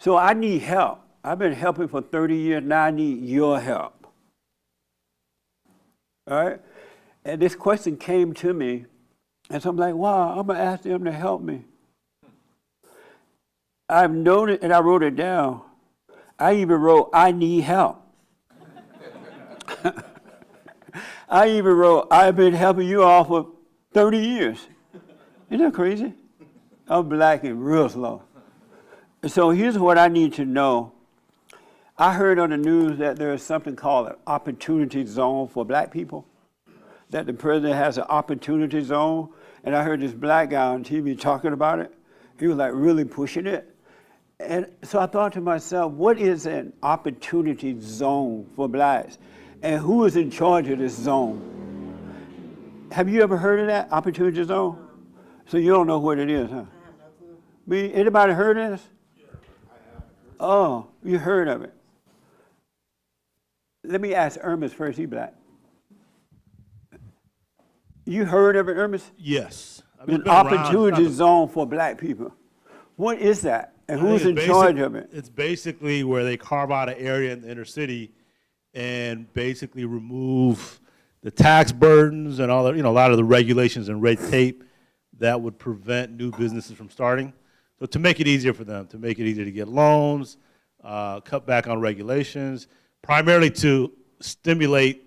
So I need help. I've been helping for 30 years, now I need your help. All right? And this question came to me, and so I'm like, wow, I'm going to ask them to help me. I've noted, and I wrote it down, I even wrote, I need help. I even wrote, I've been helping you all for 30 years. Isn't that crazy? I'm black and real slow. So here's what I need to know. I heard on the news that there is something called an opportunity zone for black people, that the president has an opportunity zone. And I heard this black guy on TV talking about it. He was like really pushing it. And so I thought to myself, what is an opportunity zone for blacks? And who is in charge of this zone? Have you ever heard of that, opportunity zone? So you don't know what it is, huh? Anybody heard of this? Oh, you heard of it. Let me ask Ermis first, he black. You heard of it, Ermis? Yes. An opportunity zone for black people. What is that? And who's in charge of it? It's basically where they carve out an area in the inner city and basically remove the tax burdens and all the, a lot of the regulations and red tape that would prevent new businesses from starting. So to make it easier for them, to make it easier to get loans, cut back on regulations, primarily to stimulate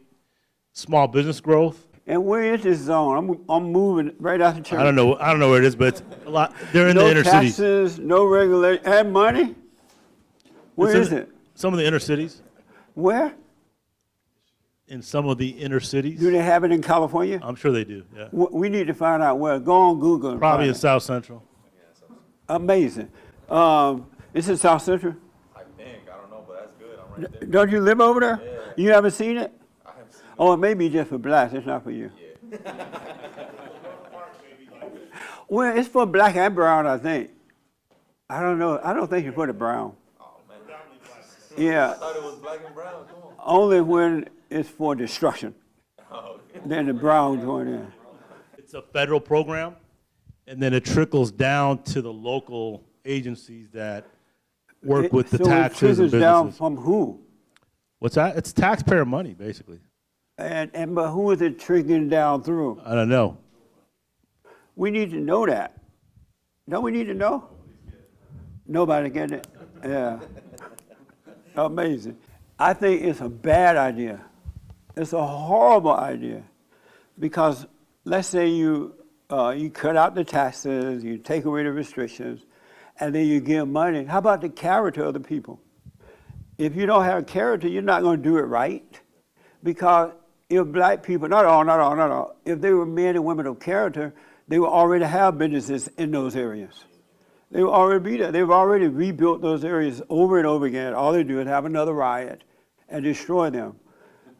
small business growth. And where is this zone? I'm moving right out the church. I don't know where it is, but it's a lot. They're in the inner cities. No taxes, no regulation, and money? Where is it? Some of the inner cities. Where? In some of the inner cities. Do they have it in California? I'm sure they do, yeah. We need to find out where. Go on Google. And probably in find South Central. Amazing. Is it South Central? I think. I don't know, but that's good. I'm right there. Don't you live over there? Yeah. You haven't seen it? I haven't seen it. Oh, it may be just for blacks. It's not for you. Yeah. Well, it's for black and brown, I think. I don't know. I don't think it's for the brown. Oh, man. Yeah. I thought it was black and brown. Come on. Only when it's for destruction. Oh, okay. Then the brown join in. It's a federal program, and then it trickles down to the local agencies that work with the taxes and businesses. Down businesses. from who? What's that? It's taxpayer money, basically. But who is it trickling down through? I don't know. We need to know that. Don't we need to know? Nobody get it? Yeah. Amazing. I think it's a bad idea. It's a horrible idea. Because let's say you cut out the taxes, you take away the restrictions, and then you give money. How about the character of the people? If you don't have character, you're not going to do it right. Because if black people, not all, if they were men and women of character, they would already have businesses in those areas. They would already be there. They've already rebuilt those areas over and over again. All they do is have another riot and destroy them.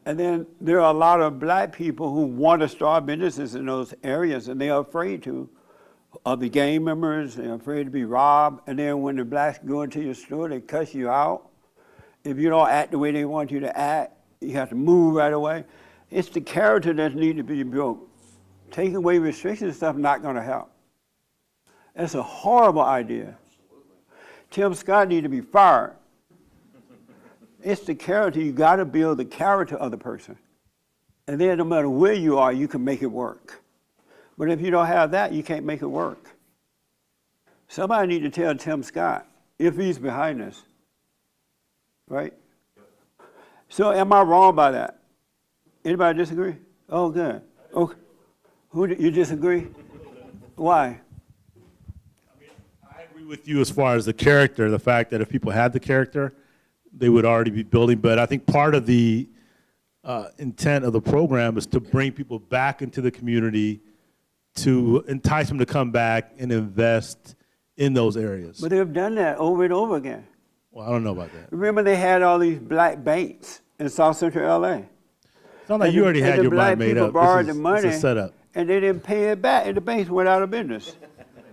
And then there are a lot of black people who want to start businesses in those areas, and they are afraid to, of the gang members. They're afraid to be robbed. And then when the blacks go into your store, they cuss you out. If you don't act the way they want you to act, you have to move right away. It's the character that needs to be built. Taking away restrictions and stuff not going to help. That's a horrible idea. Tim Scott needs to be fired. It's the character. You got to build the character of the person. And then no matter where you are, you can make it work. But if you don't have that, you can't make it work. Somebody need to tell Tim Scott if he's behind this. Right? So am I wrong by that? Anybody disagree? Oh, good. Okay. You disagree? Why? I mean, I agree with you as far as the character, the fact that if people had the character, they would already be building. But I think part of the intent of the program is to bring people back into the community, to entice them to come back and invest in those areas. But they've done that over and over again. Well, I don't know about that. Remember they had all these black banks in South Central LA? It's not like you already had your mind made up. Borrowed the money, it's a setup. And they didn't pay it back, and the banks went out of business.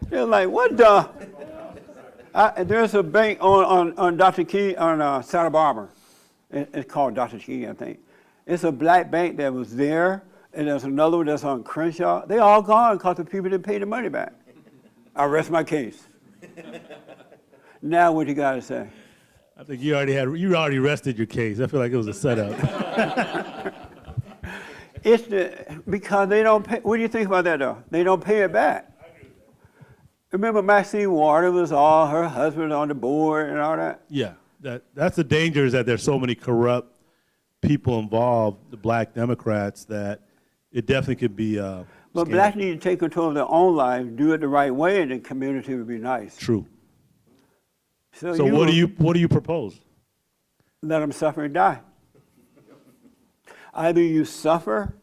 They're like, what the? There's a bank on Dr. King, on Santa Barbara. It's called Dr. King, I think. It's a black bank that was there, and there's another one that's on Crenshaw. They all gone because the people didn't pay the money back. I rest my case. Now what you got to say? I think you already rested your case. I feel like it was a setup. Because they don't pay. What do you think about that, though? They don't pay it back. Remember Maxine Waters was all her husband on the board and all that? Yeah, that's the danger, is that there's so many corrupt people involved, the black Democrats, that it definitely could be But blacks need to take control of their own lives, do it the right way, and the community would be nice. True. So what do you propose? Let them suffer and die. Either you suffer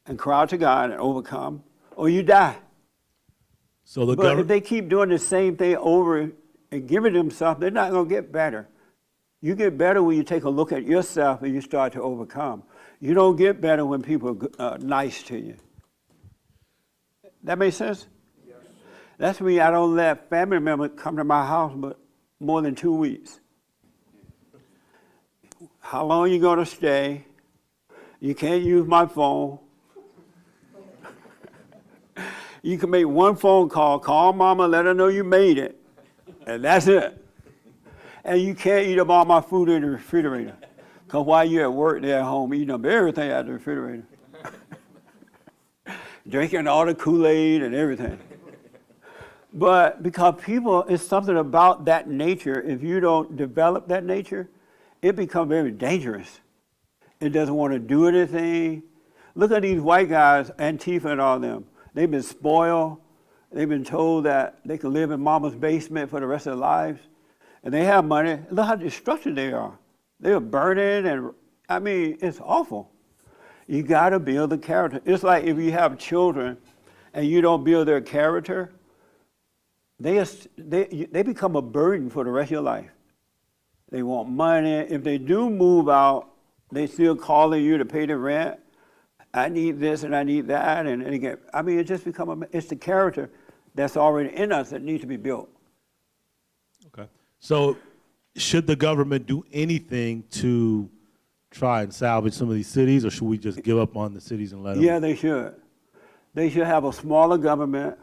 and cry out to God and overcome, or you die. So the But if government. they keep doing the same thing over and giving themselves, they're not going to get better. You get better when you take a look at yourself and you start to overcome. You don't get better when people are nice to you. That makes sense? Yes. That's me. I don't let family members come to my house but more than 2 weeks. How long you going to stay? You can't use my phone. You can make one phone call mama, let her know you made it, and that's it. And you can't eat up all my food in the refrigerator, because while you're at work, they're at home eating up everything out of the refrigerator. Drinking all the Kool-Aid and everything. But because people, it's something about that nature, if you don't develop that nature, it becomes very dangerous. It doesn't want to do anything. Look at these white guys, Antifa and all them. They've been spoiled. They've been told that they can live in mama's basement for the rest of their lives. And they have money. Look how destructive they are. They are burning, and I mean, it's awful. You got to build the character. It's like if you have children and you don't build their character, they become a burden for the rest of your life. They want money. If they do move out, they still calling you to pay the rent. I need this and I need that, and again, I mean, it just it's the character that's already in us that needs to be built. Okay. So, should the government do anything to try and salvage some of these cities, or should we just give up on the cities and let them? Yeah, they should. They should have a smaller government,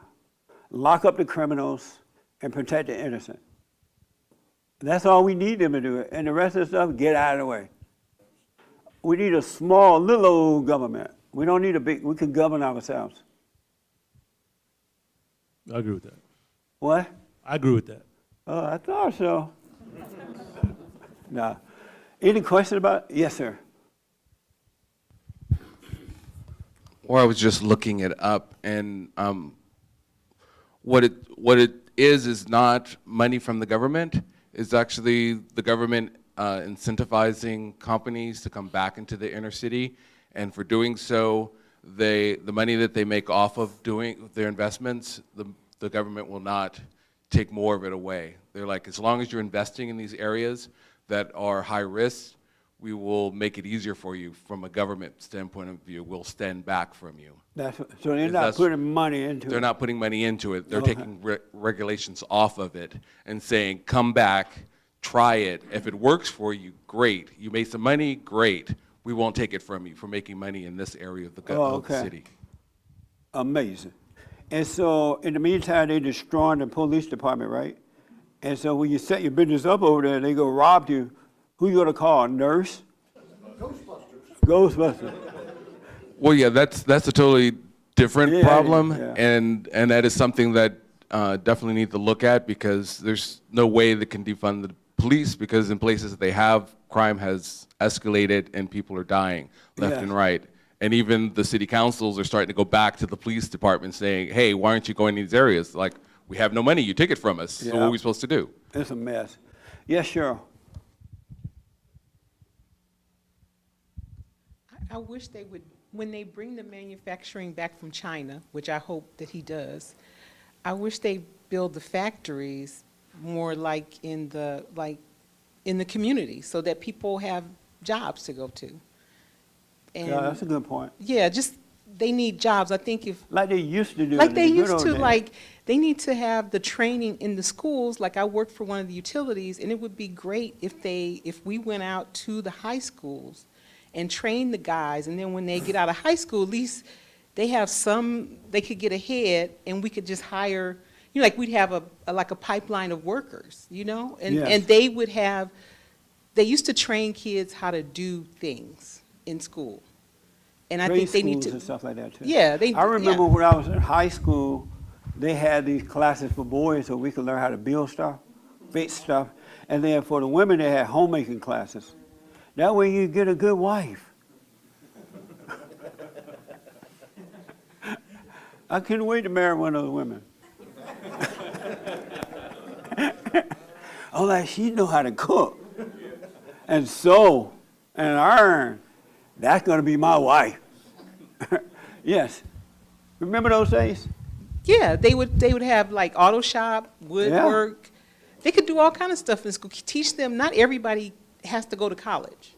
lock up the criminals, and protect the innocent. That's all we need them to do it, and the rest of the stuff, get out of the way. We need a small, little old government. We don't need a big, we can govern ourselves. I agree with that. What? I agree with that. Oh, I thought so. No. Any question about it? Yes, sir. Or I was just looking it up, and what it is not money from the government. It's actually the government incentivizing companies to come back into the inner city, and for doing so, the money that they make off of doing their investments, the government will not take more of it away. They're like, as long as you're investing in these areas that are high risk, we will make it easier for you from a government standpoint of view. We'll stand back from you. So they're not putting money into it. They're not putting money into it. They're Okay. taking regulations off of it and saying, come back, try it. If it works for you, great. You made some money, great. We won't take it from you for making money in this area of the city. Amazing. And so in the meantime, they're destroying the police department, right? And so when you set your business up over there and they go rob you, who you gonna call? A nurse? Ghostbusters. Well, yeah, that's a totally different problem, yeah. and that is something that definitely need to look at, because there's no way that can defund the police, because in places that they have, crime has escalated and people are dying left Yes. and right. And even the city councils are starting to go back to the police department saying, hey, why aren't you going to these areas? Like, we have no money, you take it from us, so what are we supposed to do? It's a mess. Yes, Cheryl. I wish they would, when they bring the manufacturing back from China, which I hope that he does, I wish they build the factories more like in the community, so that people have jobs to go to. And Yeah, that's a good point. yeah, just they need jobs. I think if Like they used to do. like in they the good used old to, days. like they need to have the training in the schools. Like I worked for one of the utilities, and it would be great if we went out to the high schools and trained the guys, and then when they get out of high school, at least they have they could get ahead, and we could just hire, like we'd have like a pipeline of workers, you know? And, Yes. and they would have, they used to train kids how to do things in school. And I Grade think they need schools to. and stuff like that too. Yeah, I remember yeah. when I was in high school, they had these classes for boys so we could learn how to build stuff, fix stuff, and then for the women they had homemaking classes. That way you get a good wife. I couldn't wait to marry one of those women. I'm like, she know how to cook and sew and iron. That's gonna be my wife. Yes. Remember those days? Yeah, they would have like auto shop, woodwork. They could do all kind of stuff in school. Teach them. Not everybody has to go to college.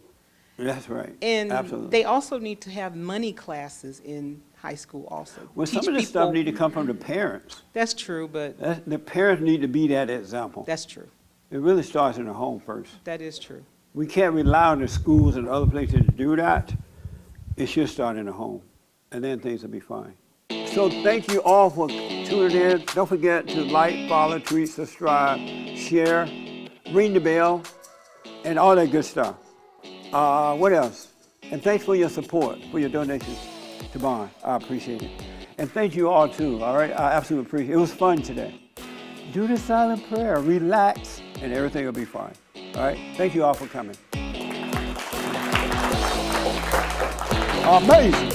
That's right. And Absolutely. they also need to have money classes in high school also. Well, some Teach of this stuff people- need to come from the parents. That's true, but The parents need to be that example. that's true. It really starts in the home first. That is true. We can't rely on the schools and other places to do that. It should start in the home, and then things will be fine. So thank you all for tuning in. Don't forget to like, follow, tweet, subscribe, share, ring the bell, and all that good stuff. What else? And thanks for your support, for your donations to Bond. I appreciate it. And thank you all too, all right? I absolutely appreciate it. It was fun today. Do the silent prayer, relax, and everything will be fine. All right? Thank you all for coming. Amazing.